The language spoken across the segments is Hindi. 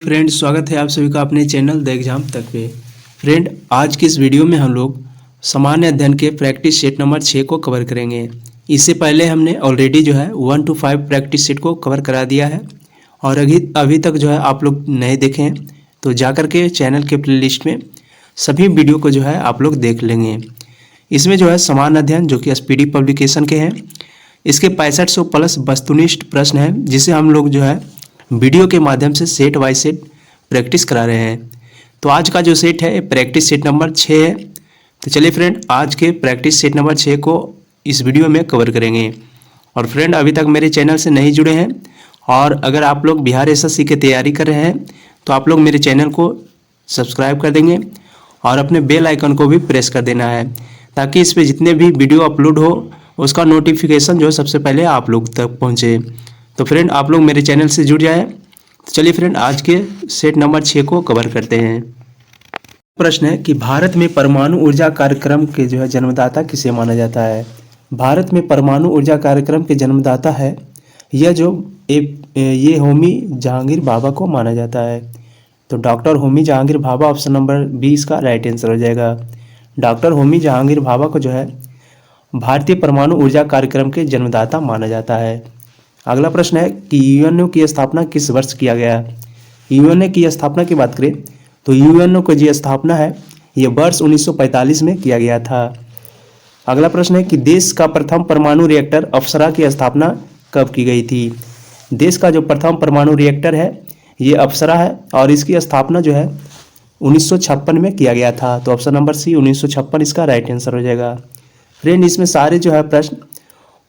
फ्रेंड, स्वागत है आप सभी का अपने चैनल द एग्जाम तक पे। फ्रेंड, आज की इस वीडियो में हम लोग सामान्य अध्ययन के प्रैक्टिस सेट नंबर 6 को कवर करेंगे। इससे पहले हमने ऑलरेडी जो है 1 to 5 प्रैक्टिस सेट को कवर करा दिया है और अभी तक जो है आप लोग नए देखें हैं तो जाकर के चैनल के प्लेलिस्ट में सभी वीडियो को जो है आप लोग देख लेंगे। इसमें जो है सामान्य अध्ययन जो कि एसपीडी पब्लिकेशन के हैं, इसके 6500 प्लस वस्तुनिष्ठ प्रश्न हैं जिसे हम लोग जो है वीडियो के माध्यम से सेट बाय सेट प्रैक्टिस करा रहे हैं। तो आज का जो सेट है प्रैक्टिस सेट नंबर 6 है। तो चलिए फ्रेंड, आज के प्रैक्टिस सेट नंबर 6 को इस वीडियो में कवर करेंगे। और फ्रेंड, अभी तक मेरे चैनल से नहीं जुड़े हैं और अगर आप लोग बिहार एसएससी की तैयारी कर रहे हैं तो आप लोग मेरे चैनल को सब्सक्राइब कर देंगे और अपने बेल आइकन को भी प्रेस कर देना है ताकि इस पर जितने भी वीडियो अपलोड हो उसका नोटिफिकेशन जो है सबसे पहले आप लोग तक पहुँचे। तो फ्रेंड, आप लोग मेरे चैनल से जुड़ जाएं। तो चलिए फ्रेंड, आज के सेट नंबर 6 को कवर करते हैं। प्रश्न है कि भारत में परमाणु ऊर्जा कार्यक्रम के जो है जन्मदाता किसे माना जाता है। भारत में परमाणु ऊर्जा कार्यक्रम के जन्मदाता है ये होमी जहांगीर भाभा को माना जाता है। तो doctor Homi Jahangir Bhabha option number 20 का राइट आंसर हो जाएगा। डॉक्टर होमी जहांगीर भाभा को जो है भारतीय परमाणु ऊर्जा कार्यक्रम के जन्मदाता माना जाता है। अगला प्रश्न है कि यूएनओ की स्थापना किस वर्ष किया गया। यूएनओ की स्थापना की बात करें तो यूएनओ की जो स्थापना है ये वर्ष 1945 में किया गया था। अगला प्रश्न है कि देश का प्रथम परमाणु रिएक्टर अप्सरा की स्थापना कब की गई थी। देश का जो प्रथम परमाणु रिएक्टर है ये अप्सरा है और इसकी स्थापना जो है 1956 में किया गया था। तो ऑप्शन नंबर सी 1956 इसका राइट आंसर हो जाएगा। फ्रेंड, इसमें सारे जो है प्रश्न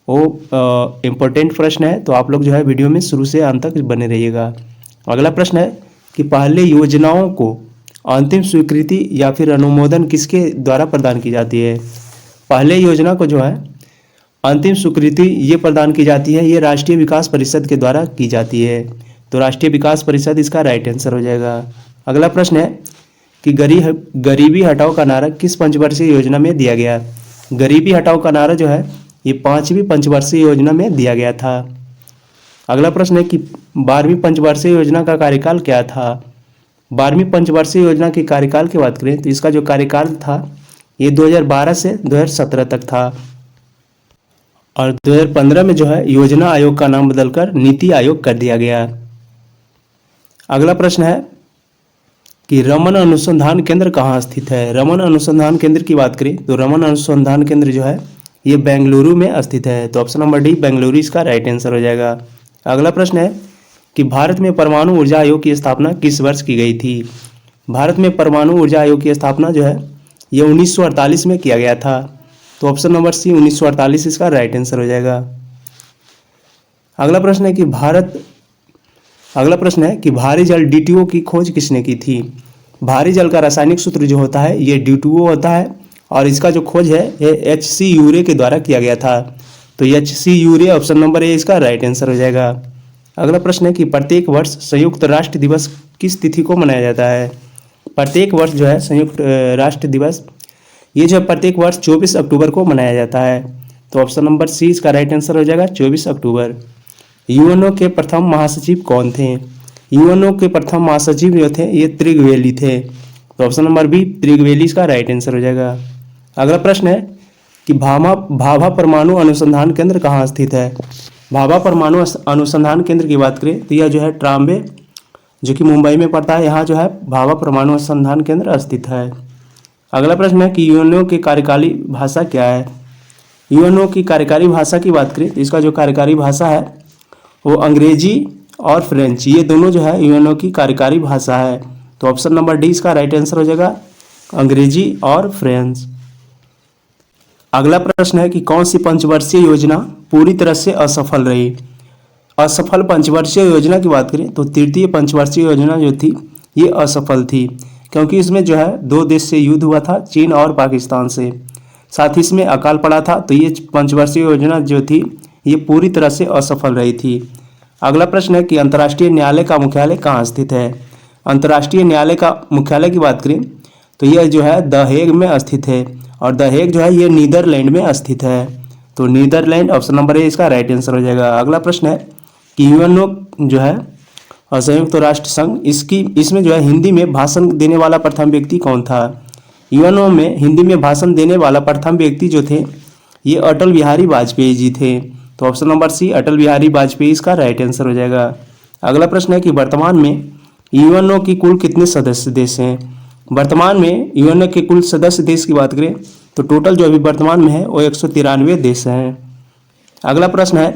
वो इम्पोर्टेंट प्रश्न है, तो आप लोग जो है वीडियो में शुरू से अंत तक बने रहिएगा। अगला प्रश्न है कि पहले योजनाओं को अंतिम स्वीकृति या फिर अनुमोदन किसके द्वारा प्रदान की जाती है। पहले योजना को जो है अंतिम स्वीकृति ये प्रदान की जाती है, ये राष्ट्रीय विकास परिषद के द्वारा की जाती है। तो राष्ट्रीय विकास परिषद इसका राइट आंसर हो जाएगा। अगला प्रश्न है कि गरीबी हटाओ का नारा किस पंचवर्षीय योजना में दिया गया। गरीबी हटाओ का नारा जो है ये 5वीं पंचवर्षीय योजना में दिया गया था। अगला प्रश्न है कि 12वीं पंचवर्षीय योजना का कार्यकाल क्या था। 12वीं पंचवर्षीय योजना के कार्यकाल की बात करें तो इसका जो कार्यकाल था ये 2012 से 2017 तक था और 2015 में जो है योजना आयोग का नाम बदलकर नीति आयोग कर दिया गया। अगला प्रश्न है कि रमन अनुसंधान केंद्र कहाँ स्थित है। रमन अनुसंधान केंद्र की बात करें तो रमन अनुसंधान केंद्र जो है ये बेंगलुरु में स्थित है। तो ऑप्शन नंबर डी बेंगलुरु इसका राइट आंसर हो जाएगा। अगला प्रश्न है कि भारत में परमाणु ऊर्जा आयोग की स्थापना किस वर्ष की गई थी। भारत में परमाणु ऊर्जा आयोग की स्थापना जो है ये 1948 में किया गया था। तो ऑप्शन नंबर सी 1948 इसका राइट आंसर हो जाएगा। अगला प्रश्न है कि भारी जल DTO की खोज किसने की थी। भारी जल का रासायनिक सूत्र जो होता है ये DTO होता है और इसका जो खोज है ये HC यूरे के द्वारा किया गया था। तो HC यूरे ऑप्शन नंबर ए इसका राइट आंसर हो जाएगा। अगला प्रश्न है कि प्रत्येक वर्ष संयुक्त राष्ट्र दिवस किस तिथि को मनाया जाता है। प्रत्येक वर्ष जो है संयुक्त राष्ट्र दिवस ये जो है प्रत्येक वर्ष 24 अक्टूबर को मनाया जाता है। तो ऑप्शन नंबर सी इसका राइट आंसर हो जाएगा 24 अक्टूबर। यूएनओ के प्रथम महासचिव कौन थे। यूएनओ के प्रथम महासचिव जो थे ये त्रिगवेली थे। तो ऑप्शन नंबर बी त्रिगवेली इसका राइट आंसर हो जाएगा। अगला प्रश्न है कि भाभा परमाणु अनुसंधान केंद्र कहाँ स्थित है। भाभा परमाणु अनुसंधान केंद्र की बात करें तो यह जो है ट्राम्बे जो कि मुंबई में पड़ता है, यहाँ जो है भाभा परमाणु अनुसंधान केंद्र स्थित है। अगला प्रश्न है कि यूएनओ की कार्यकारी भाषा क्या है। यूएनओ की कार्यकारी भाषा की बात करें तो इसका जो कार्यकारी भाषा है वो अंग्रेजी और फ्रेंच ये दोनों जो है यूएनओ की कार्यकारी भाषा है। तो ऑप्शन नंबर डी इसका राइट आंसर हो जाएगा, अंग्रेजी और फ्रेंच। अगला प्रश्न है कि कौन सी पंचवर्षीय योजना पूरी तरह से असफल रही। असफल पंचवर्षीय योजना की बात करें तो तृतीय पंचवर्षीय योजना जो थी ये असफल थी क्योंकि इसमें जो है 2 देश से युद्ध हुआ था, चीन और पाकिस्तान से, साथ ही इसमें अकाल पड़ा था। तो ये पंचवर्षीय योजना जो थी ये पूरी तरह से असफल रही थी। अगला प्रश्न है कि अंतर्राष्ट्रीय न्यायालय का मुख्यालय कहाँ स्थित है। अंतर्राष्ट्रीय न्यायालय का मुख्यालय की बात करें तो यह जो है द हेग में स्थित है और द हेग जो है ये नीदरलैंड में स्थित है। तो नीदरलैंड ऑप्शन नंबर ए इसका राइट आंसर हो जाएगा। अगला प्रश्न है कि यूएनओ जो है और संयुक्त राष्ट्र संघ इसमें जो है हिंदी में भाषण देने वाला प्रथम व्यक्ति कौन था? यूएनओ में हिंदी में भाषण देने वाला प्रथम व्यक्ति जो थे ये अटल बिहारी वाजपेयी जी थे। तो ऑप्शन नंबर सी अटल बिहारी वाजपेयी इसका राइट आंसर हो जाएगा। अगला प्रश्न है कि वर्तमान में यूएनओ की कुल कितने सदस्य देश हैं? वर्तमान में यूएनओ के कुल सदस्य देश की बात करें तो टोटल जो अभी वर्तमान में है वो 193 देश हैं। अगला प्रश्न है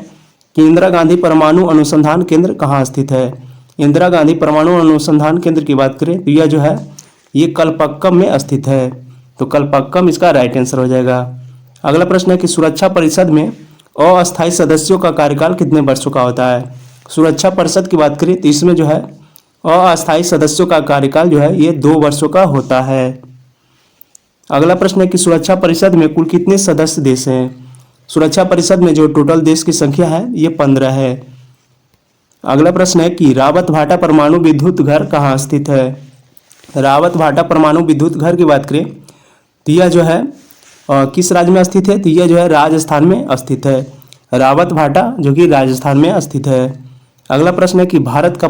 कि इंदिरा गांधी परमाणु अनुसंधान केंद्र कहाँ स्थित है? इंदिरा गांधी परमाणु अनुसंधान केंद्र की बात करें तो यह जो है ये कलपक्कम में स्थित है। तो कलपक्कम इसका राइट आंसर हो जाएगा। अगला प्रश्न है कि सुरक्षा परिषद में अस्थायी सदस्यों का कार्यकाल कितने वर्षों का होता है? सुरक्षा परिषद की बात करें तो इसमें जो है अस्थायी सदस्यों का कार्यकाल जो है ये 2 वर्षों का होता है। अगला प्रश्न है कि सुरक्षा परिषद में कुल कितने सदस्य देश हैं? सुरक्षा परिषद में जो टोटल देश की संख्या है ये 15 है। अगला प्रश्न है कि रावत भाटा परमाणु विद्युत घर कहाँ स्थित है? रावत भाटा परमाणु विद्युत घर की बात करें तो यह जो है किस राज्य में स्थित है? तो यह जो है राजस्थान में स्थित है। रावत भाटा जो कि राजस्थान में स्थित है। अगला प्रश्न है कि भारत का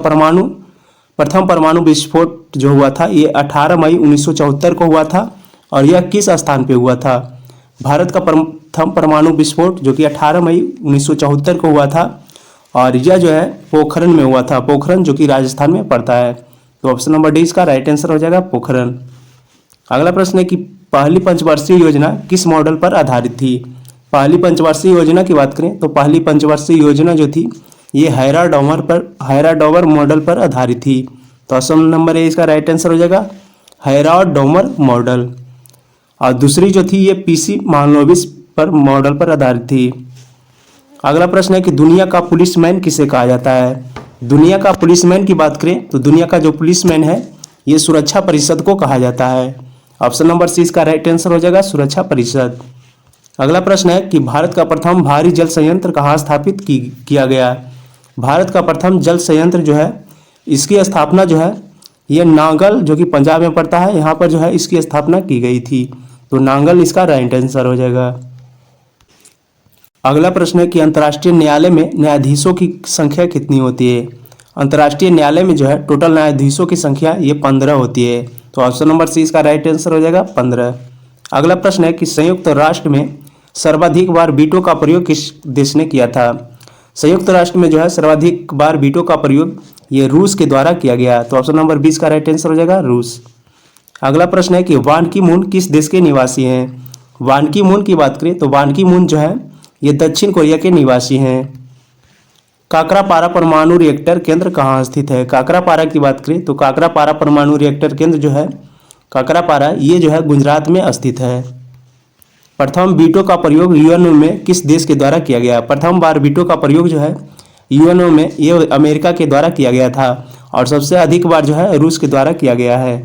प्रथम परमाणु विस्फोट जो हुआ था ये 18 मई 1974 को हुआ था और यह किस स्थान पे हुआ था? भारत का प्रथम परमाणु विस्फोट जो कि 18 मई 1974 को हुआ था और यह जो है पोखरण में हुआ था। पोखरण जो कि राजस्थान में पड़ता है। तो ऑप्शन नंबर डी इसका राइट आंसर हो जाएगा पोखरण। अगला प्रश्न है कि पहली पंचवर्षीय योजना किस मॉडल पर आधारित थी? पहली पंचवर्षीय योजना की बात करें तो पहली पंचवर्षीय योजना जो थी ये हैरा-डॉवर मॉडल पर आधारित थी। तो ऑप्शन नंबर ए इसका राइट आंसर हो जाएगा हैरा-डॉवर मॉडल। और दूसरी जो थी ये पीसी मानोविस पर मॉडल पर आधारित थी। अगला प्रश्न है कि दुनिया का पुलिसमैन किसे कहा जाता है? दुनिया का पुलिसमैन की बात करें तो दुनिया का जो पुलिसमैन है ये सुरक्षा परिषद को कहा जाता है। ऑप्शन नंबर सी इसका राइट आंसर हो जाएगा सुरक्षा परिषद। अगला प्रश्न है कि भारत का प्रथम भारी जल संयंत्र कहाँ स्थापित किया गया? भारत का प्रथम जल संयंत्र जो है इसकी स्थापना जो है ये नांगल जो कि पंजाब में पड़ता है यहाँ पर जो है इसकी स्थापना की गई थी। तो नांगल इसका राइट आंसर हो जाएगा। अगला प्रश्न है कि अंतर्राष्ट्रीय न्यायालय में न्यायाधीशों की संख्या कितनी होती है? अंतर्राष्ट्रीय न्यायालय में जो है टोटल न्यायाधीशों की संख्या ये 15 होती है। तो ऑप्शन नंबर सी इसका राइट आंसर हो जाएगा 15। अगला प्रश्न है कि संयुक्त राष्ट्र में सर्वाधिक बार वीटो का प्रयोग किस देश ने किया था? संयुक्त राष्ट्र में जो है सर्वाधिक बार वीटो का प्रयोग ये रूस के द्वारा किया गया। तो ऑप्शन नंबर 20 का राइट आंसर हो जाएगा रूस। अगला प्रश्न है कि वान की मून किस देश के निवासी हैं? वान की मून की बात करें तो वान की मून जो है ये दक्षिण कोरिया के निवासी हैं। काकरापारा परमाणु रिएक्टर केंद्र कहाँ स्थित है? काकरापारा की बात करें तो काकरापारा परमाणु रिएक्टर केंद्र जो है काकरापारा ये जो है गुजरात में स्थित है। प्रथम वीटो का प्रयोग यूएनओ में किस देश के द्वारा किया गया? प्रथम बार वीटो का प्रयोग जो है यूएनओ में ये अमेरिका के द्वारा किया गया था और सबसे अधिक बार जो है रूस के द्वारा किया गया है।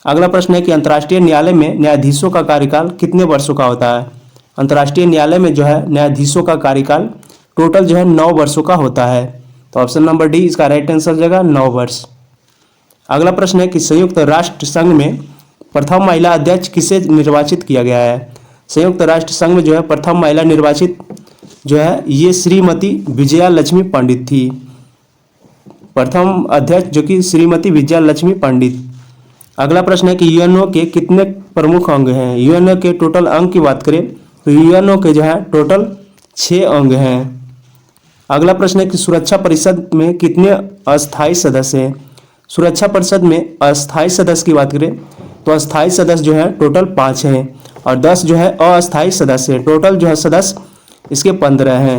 अगला प्रश्न है कि अंतर्राष्ट्रीय न्यायालय में न्यायाधीशों का कार्यकाल कितने वर्षों का होता है? अंतर्राष्ट्रीय न्यायालय में जो है न्यायाधीशों का कार्यकाल टोटल जो है 9 वर्षों का होता है। तो ऑप्शन नंबर डी इसका राइट आंसर हो जाएगा 9 वर्ष। अगला प्रश्न है कि संयुक्त राष्ट्र संघ में प्रथम महिला अध्यक्ष किसे निर्वाचित किया गया है? संयुक्त राष्ट्र संघ में जो है प्रथम महिला निर्वाचित जो है ये श्रीमती विजया लक्ष्मी पंडित थी। प्रथम अध्यक्ष जो कि श्रीमती विजया लक्ष्मी पंडित। अगला प्रश्न है कि यूएनओ के कितने प्रमुख अंग हैं? यूएनओ के टोटल अंग की बात करें तो यूएनओ के जो है टोटल 6 अंग हैं। अगला प्रश्न है कि सुरक्षा परिषद में कितने अस्थायी सदस्य हैं? सुरक्षा परिषद में अस्थायी सदस्य की बात करें तो अस्थायी सदस्य जो है टोटल 5 हैं और 10 जो है अस्थायी सदस्य हैं। टोटल जो है सदस्य इसके 15 हैं।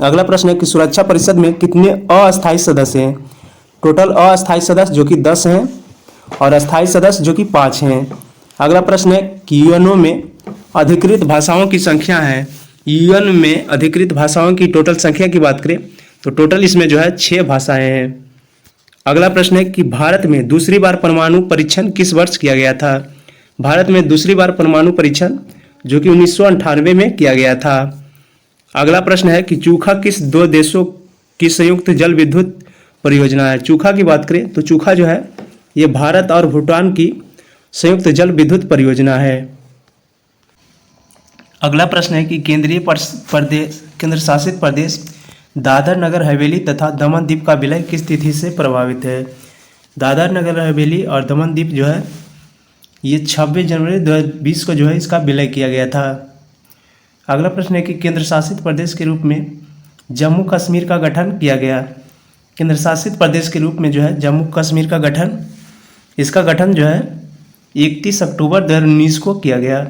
अगला प्रश्न है कि सुरक्षा परिषद में कितने अस्थायी सदस्य हैं? टोटल अस्थायी सदस्य जो कि 10 हैं और अस्थायी सदस्य जो कि 5 हैं। अगला प्रश्न है कि यूएनओ में अधिकृत भाषाओं की संख्या है। यूएन में अधिकृत भाषाओं की टोटल संख्या की बात करें तो टोटल इसमें जो है 6 भाषाएं हैं। अगला प्रश्न है कि भारत में दूसरी बार परमाणु परीक्षण किस वर्ष किया गया था? भारत में दूसरी बार परमाणु परीक्षण जो कि 1998 में किया गया था। अगला प्रश्न है कि चूखा किस 2 देशों की संयुक्त जल विद्युत परियोजना है? चूखा की बात करें तो चूखा जो है ये भारत और भूटान की संयुक्त जल विद्युत परियोजना है। अगला प्रश्न है कि केंद्र शासित प्रदेश दादर नगर हवेली तथा दमन द्वीप का विलय किस तिथि से प्रभावित है? दादर नगर हवेली और दमन द्वीप जो है ये 26 जनवरी 2020 को जो है इसका विलय किया गया था। अगला प्रश्न है कि केंद्र शासित प्रदेश के रूप में जम्मू कश्मीर का गठन किया गया। केंद्र शासित प्रदेश के रूप में जो है जम्मू कश्मीर का गठन, इसका गठन जो है 31 अक्टूबर 2019 को किया गया।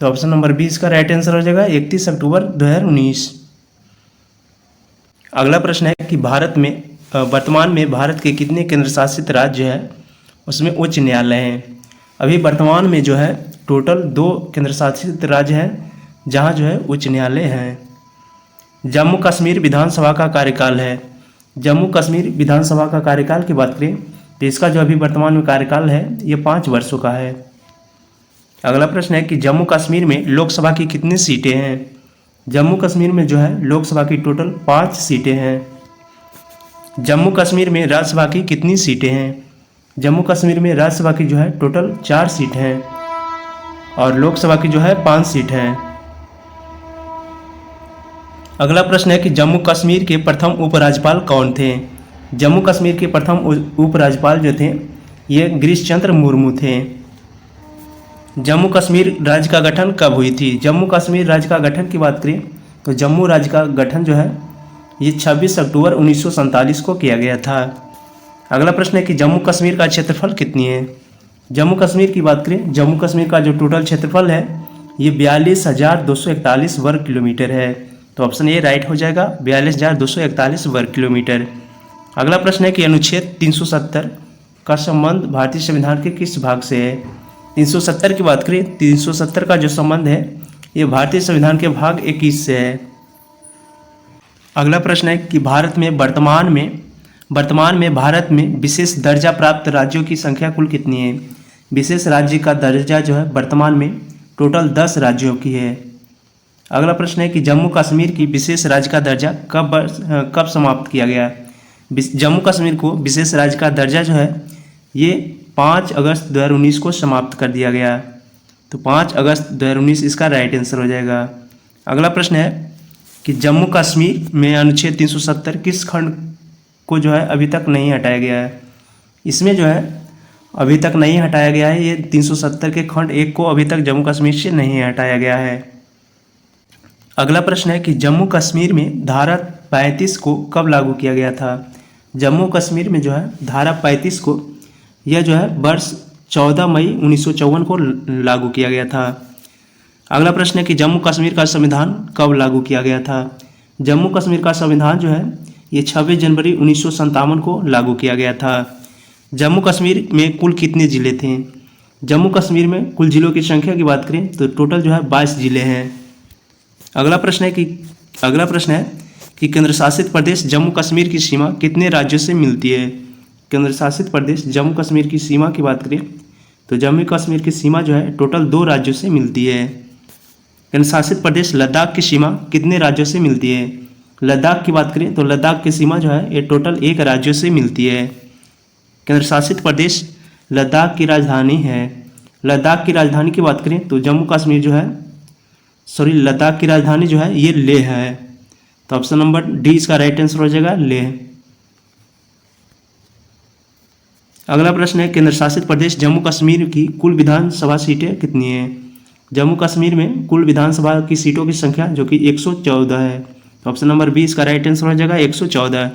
तो ऑप्शन नंबर 20 का राइट आंसर हो जाएगा 31 अक्टूबर 2019। अगला प्रश्न है कि भारत में वर्तमान में भारत के कितने केंद्र शासित राज्य हैं, उसमें उच्च न्यायालय हैं। अभी वर्तमान में जो है टोटल 2 केंद्र शासित राज्य हैं जहां जो है उच्च न्यायालय हैं। जम्मू कश्मीर विधानसभा का कार्यकाल है। जम्मू कश्मीर विधानसभा का कार्यकाल की बात करें तो इसका जो अभी वर्तमान में कार्यकाल है ये 5 वर्षों का है। अगला प्रश्न है कि जम्मू कश्मीर में लोकसभा की कितनी सीटें हैं। जम्मू कश्मीर में जो है लोकसभा की टोटल 5 सीटें हैं। जम्मू कश्मीर में राज्यसभा की कितनी सीटें हैं। जम्मू कश्मीर में राज्यसभा की जो है टोटल 4 सीट हैं और लोकसभा की जो है 5 सीट हैं। अगला प्रश्न है कि जम्मू कश्मीर के प्रथम उपराज्यपाल कौन थे। जम्मू कश्मीर के प्रथम उपराज्यपाल जो थे ये गिरीश चंद्र मुर्मू थे। जम्मू कश्मीर राज्य का गठन कब हुई थी। जम्मू कश्मीर राज्य का गठन की बात करें तो जम्मू राज्य का गठन जो है ये 26 अक्टूबर 1947 को किया गया था। अगला प्रश्न है कि जम्मू कश्मीर का क्षेत्रफल कितनी है। जम्मू कश्मीर की बात करें, जम्मू कश्मीर का जो टोटल क्षेत्रफल है ये 42,241 वर्ग किलोमीटर है। तो ऑप्शन ए राइट हो जाएगा 42,241 वर्ग किलोमीटर। अगला प्रश्न है कि अनुच्छेद 370 का संबंध भारतीय संविधान के किस भाग से है। 370 की बात करें, 370 का जो संबंध है ये भारतीय संविधान के भाग 21 से है। अगला प्रश्न है कि भारत में वर्तमान में भारत में विशेष दर्जा प्राप्त राज्यों की संख्या कुल कितनी है। विशेष राज्य का दर्जा जो है वर्तमान में टोटल 10 राज्यों की है। अगला प्रश्न है कि जम्मू कश्मीर की विशेष राज्य का दर्जा कब समाप्त किया गया। जम्मू कश्मीर को विशेष राज्य का दर्जा जो है ये 5 अगस्त 2019 को समाप्त कर दिया गया। तो 5 अगस्त 2019 इसका राइट आंसर हो जाएगा। अगला प्रश्न है कि जम्मू कश्मीर में अनुच्छेद 370 किस खंड को जो है अभी तक नहीं हटाया गया है। इसमें जो है अभी तक नहीं हटाया गया है, ये 370 के खंड 1 को अभी तक जम्मू कश्मीर से नहीं हटाया गया है। अगला प्रश्न है कि जम्मू कश्मीर में धारा 35 को कब लागू किया गया था। जम्मू कश्मीर में जो है धारा 35 को यह जो है वर्ष 14 मई 1954 को लागू किया गया था। अगला प्रश्न है कि जम्मू कश्मीर का संविधान कब लागू किया गया था। जम्मू कश्मीर का संविधान जो है ये 26 जनवरी 1957 को लागू किया गया था। जम्मू कश्मीर में कुल कितने ज़िले थे। जम्मू कश्मीर में कुल ज़िलों की संख्या की बात करें तो टोटल जो है 22 ज़िले हैं। अगला प्रश्न है कि केंद्र शासित प्रदेश जम्मू कश्मीर की सीमा कितने राज्यों से मिलती है। केंद्र शासित प्रदेश जम्मू कश्मीर की सीमा की बात करें तो जम्मू कश्मीर की सीमा जो है टोटल 2 राज्यों से मिलती है। केंद्र शासित प्रदेश लद्दाख की सीमा कितने राज्यों से मिलती है। लद्दाख की बात करें तो लद्दाख की सीमा जो है ये टोटल 1 राज्यों से मिलती है। केंद्र शासित प्रदेश लद्दाख की राजधानी है। लद्दाख की राजधानी की बात करें तो जम्मू कश्मीर जो है लद्दाख की राजधानी जो है ये लेह है। तो ऑप्शन नंबर डी इसका राइट आंसर हो जाएगा लेह। अगला प्रश्न है केंद्र शासित प्रदेश जम्मू कश्मीर की कुल विधानसभा सीटें कितनी हैं। जम्मू कश्मीर में कुल विधानसभा की सीटों की संख्या जो कि 114 है। तो ऑप्शन नंबर 20 का राइट आंसर हो जाएगा 114।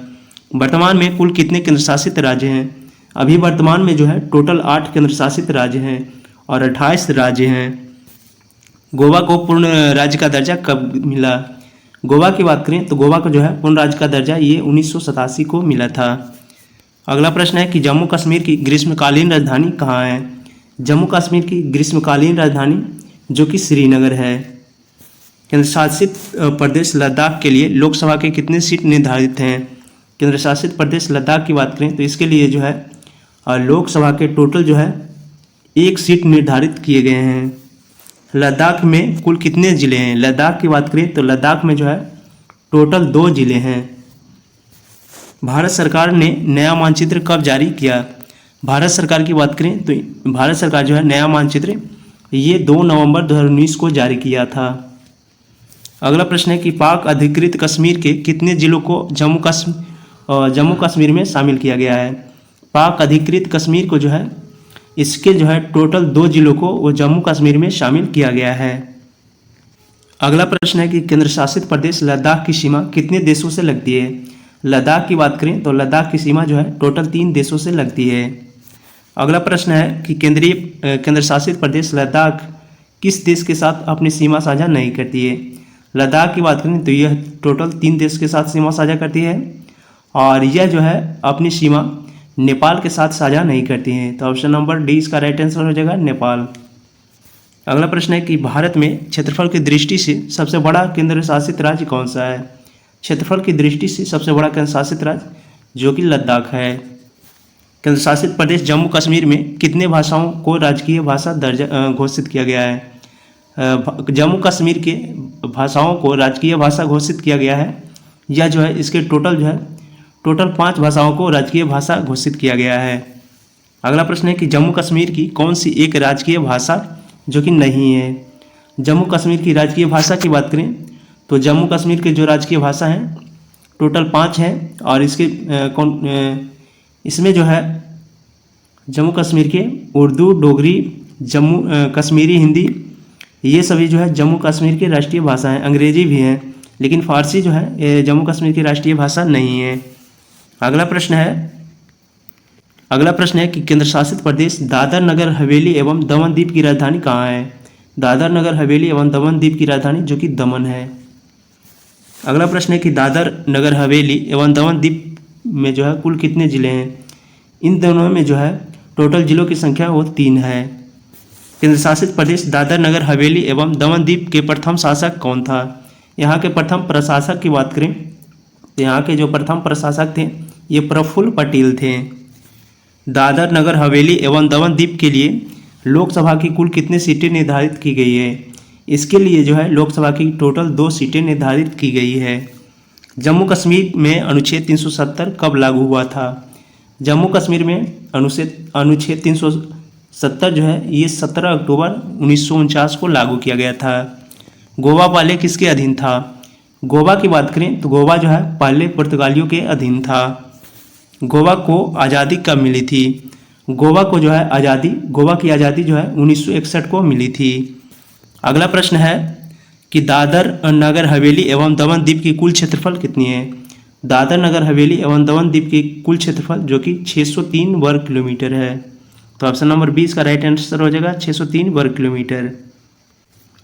वर्तमान में कुल कितने केंद्र शासित राज्य हैं। अभी वर्तमान में जो है टोटल 8 केंद्र शासित राज्य हैं और 28 राज्य हैं। गोवा को पूर्ण राज्य का दर्जा कब मिला। गोवा की बात करें तो गोवा को जो है पूर्ण राज्य का दर्जा ये 1987 को मिला था। अगला प्रश्न है कि जम्मू कश्मीर की ग्रीष्मकालीन राजधानी कहाँ है। जम्मू कश्मीर की ग्रीष्मकालीन राजधानी जो कि श्रीनगर है। केंद्र शासित प्रदेश लद्दाख के लिए लोकसभा के कितने सीट निर्धारित हैं। केंद्र शासित प्रदेश लद्दाख की बात करें तो इसके लिए जो है लोकसभा के टोटल जो है 1 सीट निर्धारित किए गए हैं। लद्दाख में कुल कितने ज़िले हैं। लद्दाख की बात करें तो लद्दाख में जो है टोटल 2 ज़िले हैं। भारत सरकार ने नया मानचित्र कब जारी किया। भारत सरकार की बात करें तो भारत सरकार जो है नया मानचित्र ये 2 नवंबर 2019 को जारी किया था। अगला प्रश्न है कि पाक अधिकृत कश्मीर के कितने जिलों को जम्मू कश्मीर में शामिल किया गया है। पाक अधिकृत कश्मीर को जो है इसके जो है टोटल 2 जिलों को वो जम्मू कश्मीर में शामिल किया गया है। अगला प्रश्न है कि केंद्र शासित प्रदेश लद्दाख की सीमा कितने देशों से लगती है। लद्दाख की बात करें तो लद्दाख की सीमा जो है टोटल 3 देशों से लगती है। अगला प्रश्न है कि केंद्र शासित प्रदेश लद्दाख किस देश के साथ अपनी सीमा साझा नहीं करती है। लद्दाख की बात करें तो यह टोटल 3 देश के साथ सीमा साझा करती है और यह जो है अपनी सीमा नेपाल के साथ साझा नहीं करती हैं। तो ऑप्शन नंबर डी इसका राइट आंसर हो जाएगा नेपाल। अगला प्रश्न है कि भारत में क्षेत्रफल की दृष्टि से सबसे बड़ा केंद्र शासित राज्य कौन सा है। क्षेत्रफल की दृष्टि से सबसे बड़ा केंद्र शासित राज्य जो कि लद्दाख है। केंद्र शासित प्रदेश जम्मू कश्मीर में कितने भाषाओं को राजकीय भाषा दर्जा घोषित किया गया है। जम्मू कश्मीर के भाषाओं को राजकीय भाषा घोषित किया गया है। यह जो है इसके टोटल 5 भाषाओं को राजकीय भाषा घोषित किया गया है। अगला प्रश्न है कि जम्मू कश्मीर की कौन सी एक राजकीय भाषा जो कि नहीं है। जम्मू कश्मीर की राजकीय भाषा की बात करें तो जम्मू कश्मीर के जो राजकीय भाषा हैं टोटल 5 हैं और इसमें जो है जम्मू कश्मीर के उर्दू, डोगरी, कश्मीरी हिंदी ये सभी जो है जम्मू कश्मीर की राष्ट्रीय भाषा हैं। अंग्रेजी भी हैं लेकिन फारसी जो है ये जम्मू कश्मीर की राष्ट्रीय भाषा नहीं है। अगला प्रश्न है कि केंद्र शासित प्रदेश दादर नगर हवेली एवं दमन द्वीप की राजधानी कहाँ है। दादर नगर हवेली एवं दमन द्वीप की राजधानी जो कि दमन है। अगला प्रश्न है कि दादर नगर हवेली एवं दमन द्वीप में जो है कुल कितने जिले हैं। इन दोनों में जो है टोटल जिलों की संख्या वो 3 है। केंद्र शासित प्रदेश दादर नगर हवेली एवं दमन द्वीप के प्रथम शासक कौन था। यहाँ के प्रथम प्रशासक की बात करें तो यहाँ के जो प्रथम प्रशासक थे ये प्रफुल्ल पटेल थे। दादर नगर हवेली एवं दमन द्वीप के लिए लोकसभा की कुल कितनी सीटें निर्धारित की गई है। इसके लिए जो है लोकसभा की टोटल 2 सीटें निर्धारित की गई है। जम्मू कश्मीर में अनुच्छेद 370 कब लागू हुआ था। जम्मू कश्मीर में अनुच्छेद 370 जो है ये 17 अक्टूबर 1949 को लागू किया गया था। गोवा पहले किसके अधीन था। गोवा की बात करें तो गोवा जो है पहले पुर्तगालियों के अधीन था। गोवा को आज़ादी कब मिली थी। गोवा की आज़ादी जो है 1961 को मिली थी। अगला प्रश्न है कि दादर नगर हवेली एवं दमन द्वीप की कुल क्षेत्रफल कितनी है। दादर नगर हवेली एवं दमन द्वीप की कुल क्षेत्रफल जो कि 603 वर्ग किलोमीटर है। तो ऑप्शन नंबर 20 का राइट आंसर हो जाएगा 603 वर्ग किलोमीटर।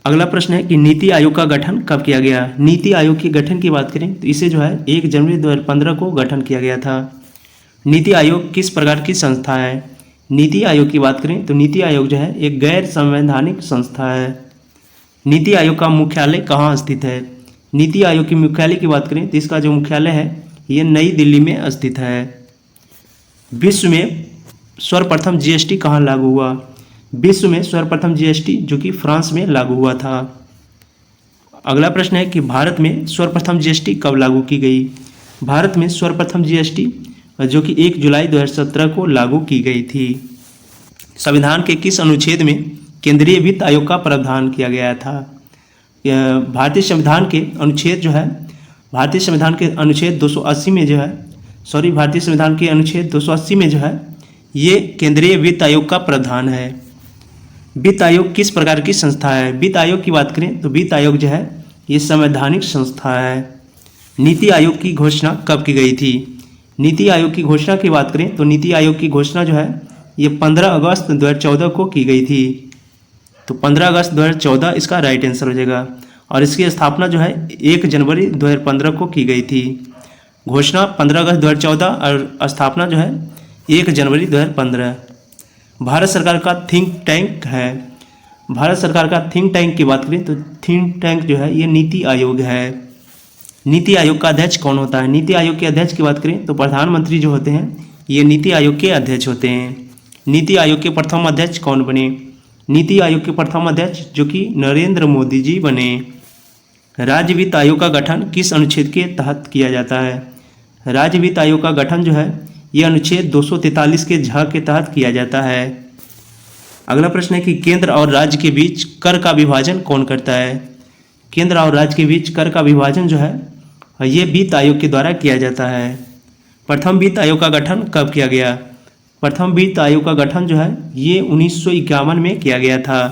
अगला प्रश्न है कि नीति आयोग का गठन कब किया गया। नीति आयोग के गठन की बात करें तो इसे जो है 1 जनवरी 2015 को गठन किया गया था। नीति आयोग किस प्रकार की संस्था है। नीति आयोग की बात करें तो नीति आयोग जो है एक गैर संवैधानिक संस्था है। नीति आयोग का मुख्यालय कहाँ स्थित है। नीति आयोग के मुख्यालय की बात करें तो इसका जो मुख्यालय है ये नई दिल्ली में स्थित है। विश्व में सर्वप्रथम जीएसटी कहाँ लागू हुआ। विश्व में सर्वप्रथम जीएसटी जो कि फ्रांस में लागू हुआ था। अगला प्रश्न है कि भारत में सर्वप्रथम जीएसटी कब लागू की गई। भारत में सर्वप्रथम जीएसटी जो कि 1 जुलाई 2017 को लागू की गई थी। संविधान के किस अनुच्छेद में केंद्रीय वित्त आयोग का प्रावधान किया गया था। भारतीय संविधान के अनुच्छेद 280 में जो है ये केंद्रीय वित्त आयोग का प्रावधान है। वित्त आयोग किस प्रकार की संस्था है। वित्त आयोग की बात करें तो वित्त आयोग जो है ये संवैधानिक संस्था है। नीति आयोग की घोषणा कब की गई थी। नीति आयोग की घोषणा की बात करें तो नीति आयोग की घोषणा जो है ये 15 अगस्त 2014 को की गई थी। तो 15 अगस्त 2014 इसका राइट आंसर हो जाएगा और इसकी स्थापना जो है 1 जनवरी 2015 को की गई थी। घोषणा 15 अगस्त 2014 और स्थापना जो है 1 जनवरी 2015। भारत सरकार का थिंक टैंक है। भारत सरकार का थिंक टैंक की बात करें तो थिंक टैंक जो है ये नीति आयोग है। नीति आयोग का अध्यक्ष कौन होता है। नीति आयोग के अध्यक्ष की बात करें तो प्रधानमंत्री जो होते हैं ये नीति आयोग के अध्यक्ष होते हैं। नीति आयोग के प्रथम अध्यक्ष कौन बने। नीति आयोग के प्रथम अध्यक्ष जो कि नरेंद्र मोदी जी बने। राज्य वित्त आयोग का गठन किस अनुच्छेद के तहत किया जाता है। राज्य वित्त आयोग का गठन जो है ये अनुच्छेद 243 के झ के तहत किया जाता है। अगला प्रश्न है कि केंद्र और राज्य के बीच कर का विभाजन कौन करता है। केंद्र और राज्य के बीच कर का विभाजन जो है ये वित्त आयोग के द्वारा किया जाता है। प्रथम वित्त आयोग का गठन कब किया गया? प्रथम वित्त आयोग का गठन जो है ये 1951 में किया गया था।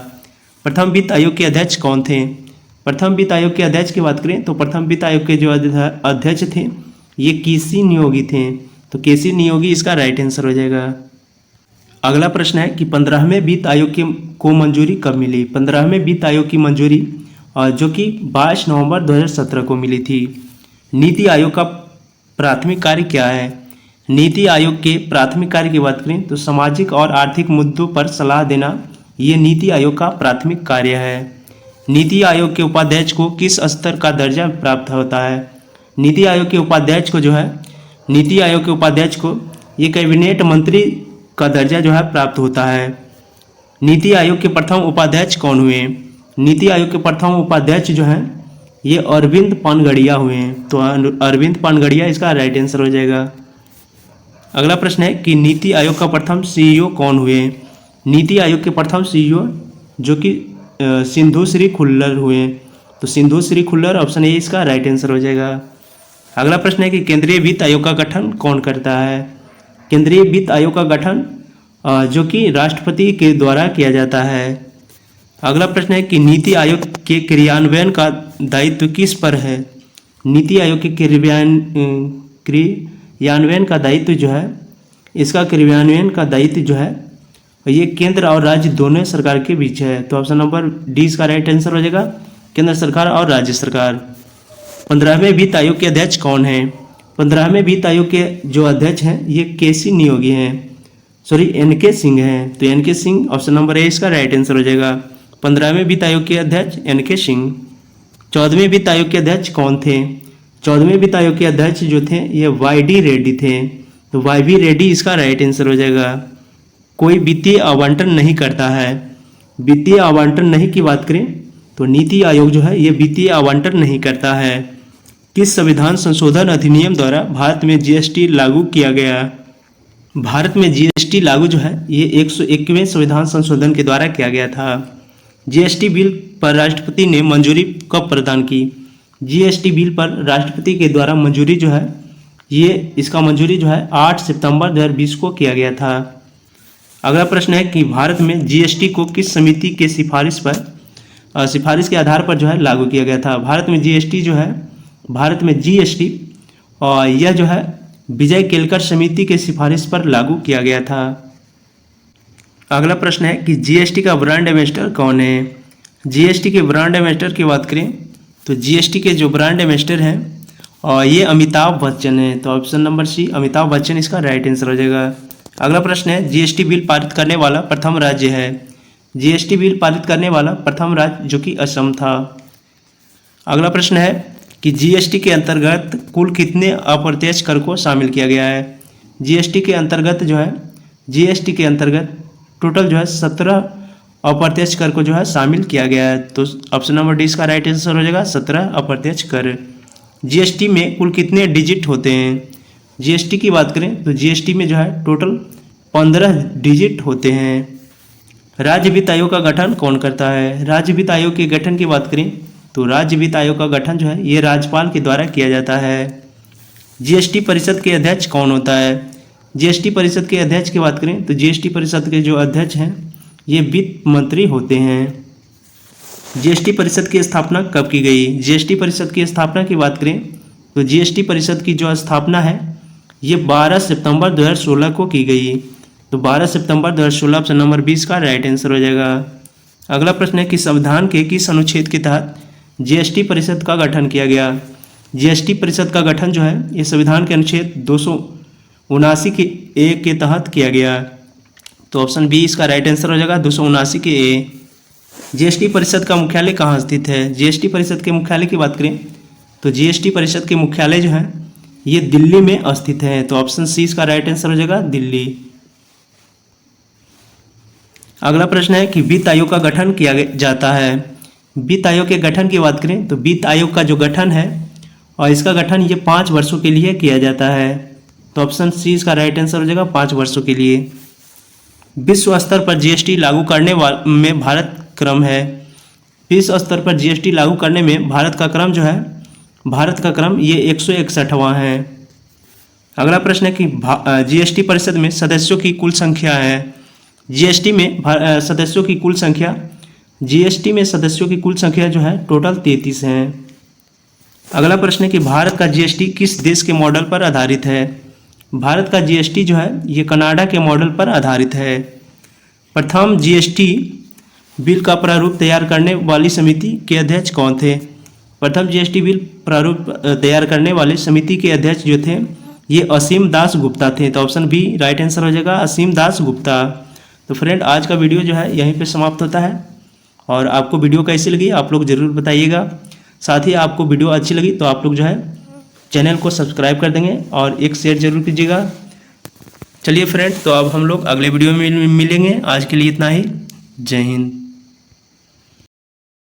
प्रथम वित्त आयोग के अध्यक्ष कौन थे? प्रथम वित्त आयोग के अध्यक्ष की बात करें तो प्रथम वित्त आयोग के जो अध्यक्ष थे ये केसी नियोगी थे। तो केसी नियोगी इसका राइट आंसर हो जाएगा। अगला प्रश्न है कि 15वें वित्त आयोग को मंजूरी कब मिली? 15वें वित्त आयोग की मंजूरी जो कि 22 नवंबर 2017 को मिली थी। नीति आयोग का प्राथमिक कार्य क्या है? नीति आयोग के प्राथमिक कार्य की बात करें तो सामाजिक और आर्थिक मुद्दों पर सलाह देना ये नीति आयोग का प्राथमिक कार्य है। नीति आयोग के उपाध्यक्ष को किस स्तर का दर्जा प्राप्त होता है? नीति आयोग के उपाध्यक्ष को जो है नीति आयोग के उपाध्यक्ष को ये कैबिनेट मंत्री का दर्जा जो है प्राप्त होता है। नीति आयोग के प्रथम उपाध्यक्ष कौन हुए? नीति आयोग के प्रथम उपाध्यक्ष जो हैं ये अरविंद पानगड़िया हुए हैं। तो अरविंद पानगड़िया इसका राइट आंसर हो जाएगा। अगला प्रश्न है कि नीति आयोग का प्रथम सीईओ कौन हुए? नीति आयोग के प्रथम सीईओ जो कि सिंधु श्री खुल्लर हुए। तो सिंधु श्री खुल्लर ऑप्शन ए इसका राइट आंसर हो जाएगा। अगला प्रश्न है कि केंद्रीय वित्त आयोग का गठन कौन करता है? केंद्रीय वित्त आयोग का गठन जो कि राष्ट्रपति के द्वारा किया जाता है। अगला प्रश्न है कि नीति आयोग के क्रियान्वयन का दायित्व किस पर है? नीति आयोग के क्रियान्वयन का दायित्व जो है इसका क्रियान्वयन का दायित्व जो है ये केंद्र और राज्य दोनों सरकार के बीच है। तो ऑप्शन नंबर डी इसका राइट आंसर हो जाएगा, केंद्र सरकार और राज्य सरकार। 15वें वित्त आयोग के अध्यक्ष कौन हैं? 15वें वित्त आयोग के जो अध्यक्ष हैं ये केसी नियोगी हैं, एनके सिंह हैं। तो N K Singh option number A इसका राइट आंसर हो जाएगा। 15वें वित्त आयोग के अध्यक्ष एनके सिंह। 14वें वित्त आयोग के अध्यक्ष कौन थे? 14वें वित्त आयोग के अध्यक्ष जो थे ये वाई.डी. रेड्डी थे। तो वाई.वी. रेड्डी इसका राइट आंसर हो जाएगा। कोई वित्तीय आवंटन नहीं करता है। वित्तीय आवंटन नहीं की बात करें तो नीति आयोग जो है ये वित्तीय आवंटन नहीं करता है। किस संविधान संशोधन अधिनियम द्वारा भारत में जीएसटी लागू किया गया? भारत में जीएसटी लागू जो है ये 101वें संविधान संशोधन के द्वारा किया गया था। जीएसटी बिल पर राष्ट्रपति ने मंजूरी कब प्रदान की? जीएसटी बिल पर राष्ट्रपति के द्वारा मंजूरी जो है ये इसका मंजूरी जो है 8 सितंबर 2020 को किया गया था। अगला प्रश्न है कि भारत में जीएसटी को किस समिति के सिफारिश के आधार पर जो है लागू किया गया था? भारत में जीएसटी और यह जो है विजय केलकर समिति के सिफारिश पर लागू किया गया था। अगला प्रश्न है कि जीएसटी का ब्रांड एम्बेसडर कौन है? जीएसटी के ब्रांड एम्बेसडर की बात करें तो जीएसटी के जो ब्रांड एम्बेसडर हैं और ये अमिताभ बच्चन है। तो option number C Amitabh Bachchan इसका राइट आंसर हो जाएगा। अगला प्रश्न है जीएसटी बिल पारित करने वाला प्रथम राज्य है। जीएसटी बिल पारित करने वाला प्रथम राज्य जो कि असम था। अगला प्रश्न है कि जीएसटी के अंतर्गत कुल कितने अप्रत्यक्ष कर को शामिल किया गया है? जीएसटी के अंतर्गत टोटल जो है 17 अप्रत्यक्ष कर को जो है शामिल किया गया है। तो ऑप्शन नंबर डी इसका राइट आंसर हो जाएगा 17 अप्रत्यक्ष कर। जीएसटी में कुल कितने डिजिट होते हैं? जीएसटी की बात करें तो जीएसटी में जो है टोटल 15 डिजिट होते हैं। राज्य वित्त आयोग का गठन कौन करता है? राज्य वित्त आयोग के गठन की बात करें तो राज्य वित्त आयोग का गठन जो है ये राज्यपाल के द्वारा किया जाता है। जीएसटी परिषद के अध्यक्ष कौन होता है? जीएसटी परिषद के अध्यक्ष की बात करें तो जीएसटी परिषद के जो अध्यक्ष हैं ये वित्त मंत्री होते हैं। जीएसटी परिषद की स्थापना कब की गई? जीएसटी परिषद की स्थापना की बात करें तो जीएसटी परिषद की जो स्थापना है ये 12 सितंबर 2016 को की गई। तो 12 सितंबर 2016 ऑप्शन नंबर 20 का राइट आंसर हो जाएगा। अगला प्रश्न है कि संविधान के किस अनुच्छेद के तहत जीएसटी परिषद का गठन किया गया? जीएसटी परिषद का गठन जो है ये संविधान के अनुच्छेद 279 के ए के तहत किया गया। तो ऑप्शन बी इसका राइट आंसर हो जाएगा 279 के ए। जीएसटी परिषद का मुख्यालय कहाँ स्थित है? जीएसटी परिषद के मुख्यालय की बात करें तो जीएसटी परिषद के मुख्यालय जो है ये दिल्ली में स्थित है। तो ऑप्शन सी इसका राइट आंसर हो जाएगा दिल्ली। अगला प्रश्न है कि वित्त आयोग का गठन किया जाता है। वित्त आयोग के गठन की बात करें तो वित्त आयोग का जो गठन है और इसका गठन ये 5 वर्षों के लिए किया जाता है। तो ऑप्शन सी इसका राइट आंसर हो जाएगा 5 वर्षों के लिए। विश्व स्तर पर जीएसटी लागू करने में भारत क्रम है। विश्व स्तर पर जीएसटी लागू करने में भारत का क्रम जो है, भारत का क्रम ये 161वां है। अगला प्रश्न है कि जीएसटी परिषद में सदस्यों की कुल संख्या है। जीएसटी में सदस्यों की कुल संख्या, जीएसटी में सदस्यों की कुल संख्या जो है टोटल 33 है। अगला प्रश्न है कि भारत का जीएसटी किस देश के मॉडल पर आधारित है। भारत का जीएसटी जो है ये कनाडा के मॉडल पर आधारित है। प्रथम जीएसटी बिल का प्रारूप तैयार करने वाली समिति के अध्यक्ष कौन थे। प्रथम जीएसटी बिल प्रारूप तैयार करने वाली समिति के अध्यक्ष जो थे ये असीम दास गुप्ता थे। तो ऑप्शन बी राइट आंसर हो जाएगा, असीम दास गुप्ता। तो फ्रेंड आज का वीडियो जो है यहीं पे समाप्त होता है और आपको वीडियो कैसी लगी आप लोग ज़रूर बताइएगा। साथ ही आपको वीडियो अच्छी लगी तो आप लोग जो है चैनल को सब्सक्राइब कर देंगे और एक शेयर जरूर कीजिएगा। चलिए फ्रेंड, तो अब हम लोग अगले वीडियो में मिलेंगे। आज के लिए इतना ही। जय हिंद।